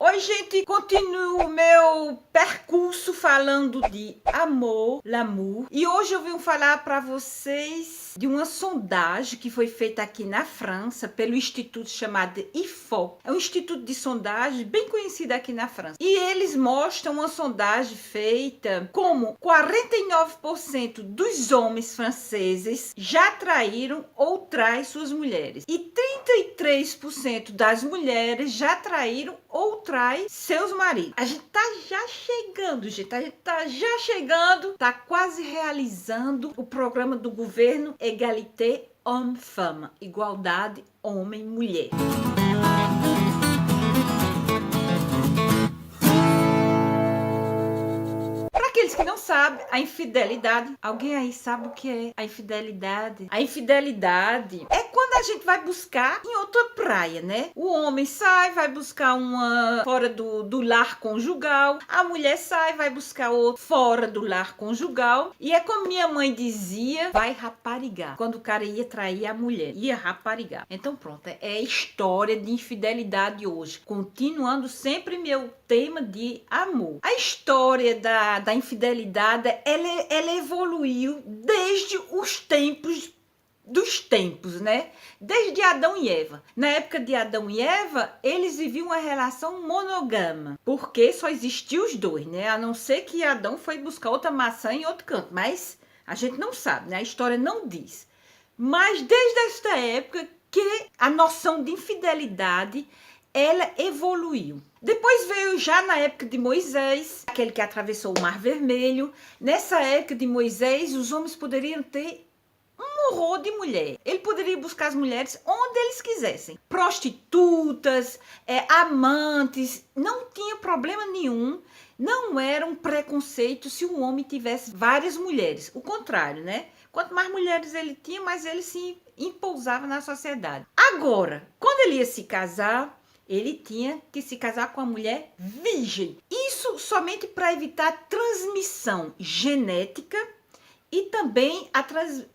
Oi, gente, continuo o meu percurso falando de amor, l'amour. E hoje eu vim falar para vocês de uma sondagem que foi feita aqui na França pelo instituto chamado IFOP. É um instituto de sondagem bem conhecido aqui na França. E eles mostram uma sondagem feita como 49% dos homens franceses já traíram ou traem suas mulheres. E 33% das mulheres já traíram ou trai seus maridos. A gente tá já chegando, gente. A gente tá já chegando, tá quase realizando o programa do governo Égalité Homme-Femme, igualdade homem-mulher. Aqueles que não sabem, a infidelidade. Alguém aí sabe o que é a infidelidade? A infidelidade é quando a gente vai buscar em outra praia, né? O homem sai, vai buscar uma fora do lar conjugal. A mulher sai, vai buscar outra fora do lar conjugal. E é como minha mãe dizia, vai raparigar. Quando o cara ia trair a mulher, ia raparigar. Então pronto, é a história de infidelidade hoje. Continuando sempre meu tema de amor. A história da infidelidade, ela evoluiu desde os tempos dos tempos, né? Desde Adão e Eva. Na época de Adão e Eva, eles viviam uma relação monogama, porque só existiam os dois, né? A não ser que Adão foi buscar outra maçã em outro canto, mas a gente não sabe, né? A história não diz. Mas desde esta época que a noção de infidelidade ela evoluiu. Depois veio já na época de Moisés, aquele que atravessou o Mar Vermelho. Nessa época de Moisés, os homens poderiam ter um horror de mulher. Ele poderia buscar as mulheres onde eles quisessem. Prostitutas, amantes, não tinha problema nenhum. Não era um preconceito se um homem tivesse várias mulheres. O contrário, né? Quanto mais mulheres ele tinha, mais ele se impousava na sociedade. Agora, quando ele ia se casar, ele tinha que se casar com uma mulher virgem. Isso somente para evitar transmissão genética e também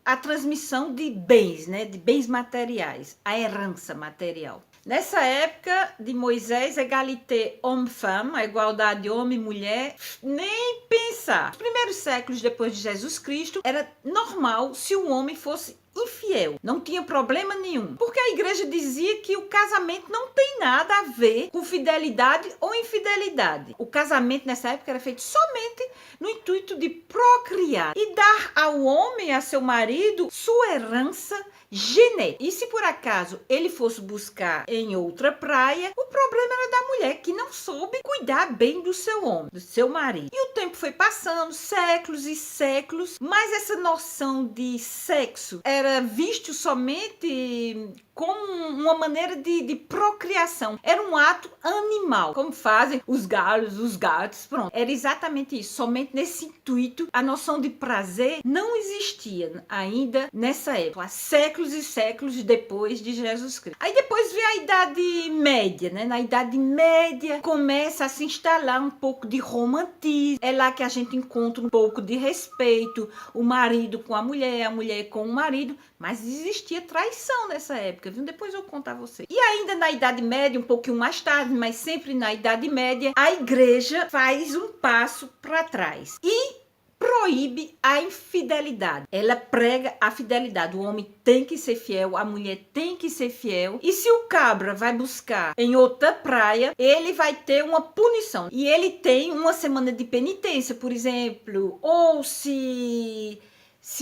a transmissão de bens, né? De bens materiais, a herança material. Nessa época de Moisés, égalité homme-femme, a igualdade homem e mulher, nem pensar. Nos primeiros séculos depois de Jesus Cristo, era normal se um homem fosse infiel, não tinha problema nenhum, porque a igreja dizia que o casamento não tem nada a ver com fidelidade ou infidelidade. O casamento nessa época era feito somente no intuito de procriar e dar ao homem, a seu marido, sua herança genética. E se por acaso ele fosse buscar em outra praia, o problema era da mulher que não soube cuidar bem do seu homem, do seu marido. E o tempo foi passando, séculos e séculos, mas essa noção de sexo era visto somente como uma maneira de procriação. Era um ato animal, como fazem os galos, os gatos, pronto. Era exatamente isso, somente nesse intuito. A noção de prazer não existia ainda nessa época, há séculos e séculos depois de Jesus Cristo. Aí depois vem a Idade Média, né? Na Idade Média começa a se instalar um pouco de romantismo. É lá que a gente encontra um pouco de respeito, o marido com a mulher com o marido, mas existia traição nessa época, viu? Depois eu vou contar a vocês. E ainda na Idade Média, um pouquinho mais tarde, mas sempre na Idade Média, a igreja faz um passo para trás e proíbe a infidelidade. Ela prega a fidelidade. O homem tem que ser fiel, a mulher tem que ser fiel. E se o cabra vai buscar em outra praia, ele vai ter uma punição. E ele tem uma semana de penitência, por exemplo, ou se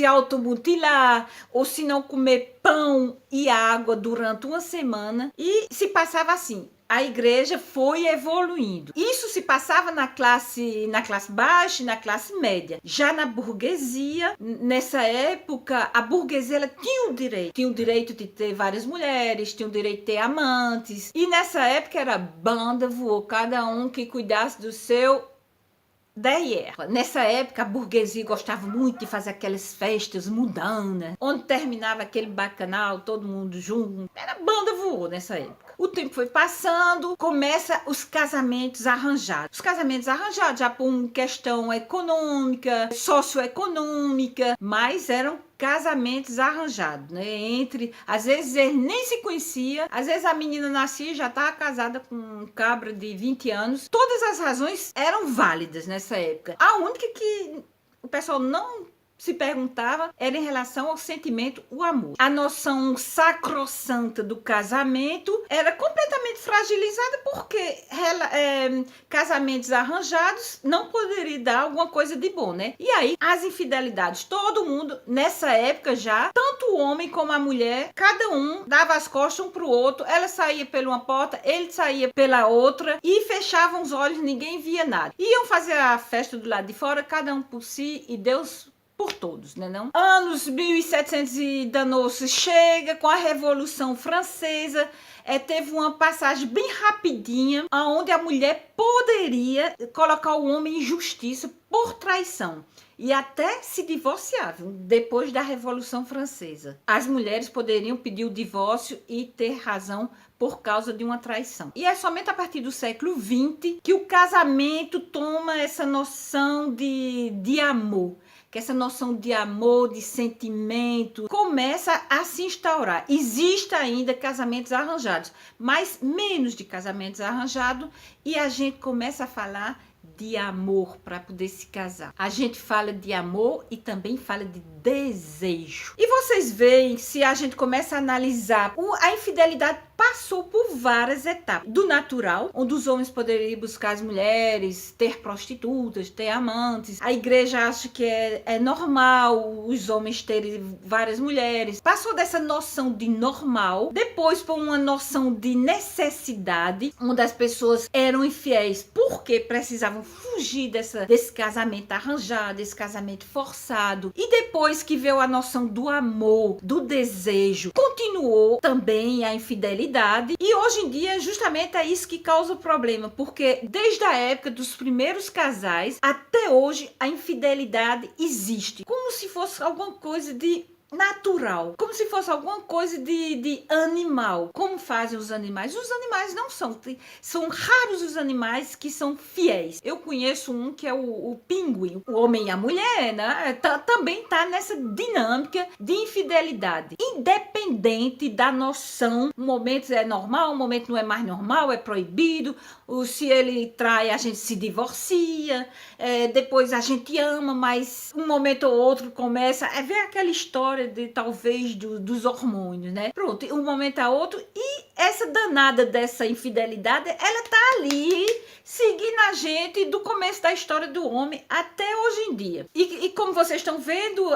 automutilar, ou se não comer pão e água durante uma semana. E se passava assim. A igreja foi evoluindo. Isso se passava na classe baixa e na classe média. Já na burguesia, nessa época, a burguesia ela tinha o direito de ter várias mulheres, tinha o direito de ter amantes. E nessa época era banda voou, cada um que cuidasse do seu derrière. Nessa época, a burguesia gostava muito de fazer aquelas festas mundanas, onde terminava aquele bacanal, todo mundo junto. Era banda voou nessa época. O tempo foi passando, começa os casamentos arranjados. Os casamentos arranjados já por uma questão econômica, socioeconômica, mas eram casamentos arranjados, né? Às vezes ele nem se conhecia, às vezes a menina nascia e já estava casada com um cabra de 20 anos. Todas as razões eram válidas nessa época. A única que o pessoal não se perguntava era em relação ao sentimento, o amor. A noção sacrossanta do casamento era completamente fragilizada porque casamentos arranjados não poderia dar alguma coisa de bom, né? E aí, as infidelidades, todo mundo, nessa época já, tanto o homem como a mulher, cada um dava as costas um pro outro, ela saía por uma porta, ele saía pela outra e fechavam os olhos, ninguém via nada. Iam fazer a festa do lado de fora, cada um por si e Deus por todos, né não? Anos 1700 e danou-se, chega com a Revolução Francesa, teve uma passagem bem rapidinha, onde a mulher poderia colocar o homem em justiça por traição. E até se divorciar, viu? Depois da Revolução Francesa. As mulheres poderiam pedir o divórcio e ter razão por causa de uma traição. E é somente a partir do século XX que o casamento toma essa noção de amor. Que essa noção de amor, de sentimento, começa a se instaurar. Existe ainda casamentos arranjados, mas menos de casamentos arranjados, e a gente começa a falar de amor para poder se casar. A gente fala de amor e também fala de desejo. E vocês veem, se a gente começa a analisar, a infidelidade passou por várias etapas. Do natural, onde os homens poderiam buscar as mulheres, ter prostitutas, ter amantes. A igreja acha que é normal os homens terem várias mulheres. Passou dessa noção de normal, depois por uma noção de necessidade, onde as pessoas eram infiéis porque precisavam fugir desse casamento arranjado, desse casamento forçado. E depois que veio a noção do amor, do desejo, continuou também a infidelidade. E hoje em dia, justamente é isso que causa o problema, porque desde a época dos primeiros casais até hoje, a infidelidade existe, como se fosse alguma coisa de natural, como se fosse alguma coisa de animal. Como fazem os animais? Os animais não são raros os animais que são fiéis. Eu conheço um que é o pinguim, o homem e a mulher, né? Também tá nessa dinâmica de infidelidade, independente da noção. Um momento é normal, um momento não é mais normal, é proibido. Se ele trai, a gente se divorcia, depois a gente ama, mas um momento ou outro começa a ver aquela história de talvez dos hormônios, né? Pronto, um momento a outro, e essa danada dessa infidelidade, ela tá ali seguindo a gente do começo da história do homem até hoje em dia. E como vocês estão vendo,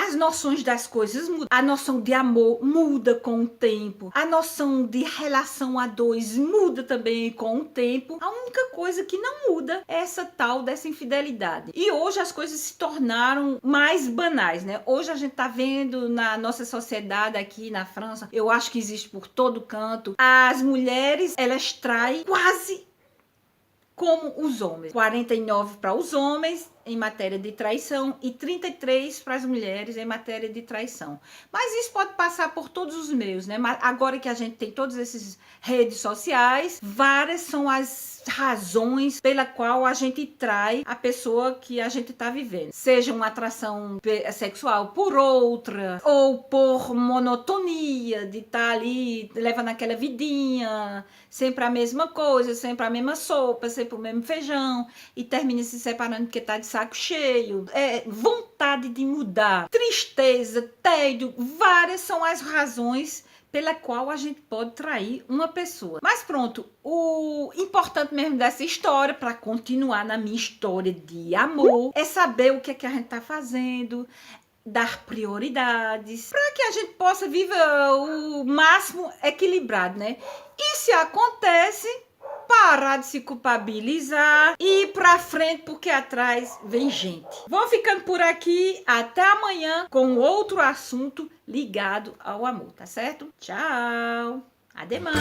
as noções das coisas mudam. A noção de amor muda com o tempo. A noção de relação a dois muda também com o tempo. A única coisa que não muda é essa tal dessa infidelidade. E hoje as coisas se tornaram mais banais, né? Hoje a gente tá vendo na nossa sociedade aqui na França, eu acho que existe por todo canto, as mulheres, elas traem quase como os homens. 49 para os homens em matéria de traição e 33 para as mulheres em matéria de traição. Mas isso pode passar por todos os meios, né? Mas agora que a gente tem todas essas redes sociais, várias são as razões pela qual a gente trai a pessoa que a gente está vivendo. Seja uma atração sexual por outra, ou por monotonia de estar ali, levando aquela vidinha, sempre a mesma coisa, sempre a mesma sopa, sempre o mesmo feijão, e termina se separando porque está de saco cheio. Vontade de mudar, tristeza, tédio, várias são as razões pela qual a gente pode trair uma pessoa. Mas pronto, o importante mesmo dessa história, para continuar na minha história de amor, é saber o que é que a gente tá fazendo, dar prioridades, para que a gente possa viver o máximo equilibrado, né? E se acontece, parar de se culpabilizar e ir pra frente, porque atrás vem gente. Vou ficando por aqui, até amanhã com outro assunto ligado ao amor, tá certo? Tchau! Ademã!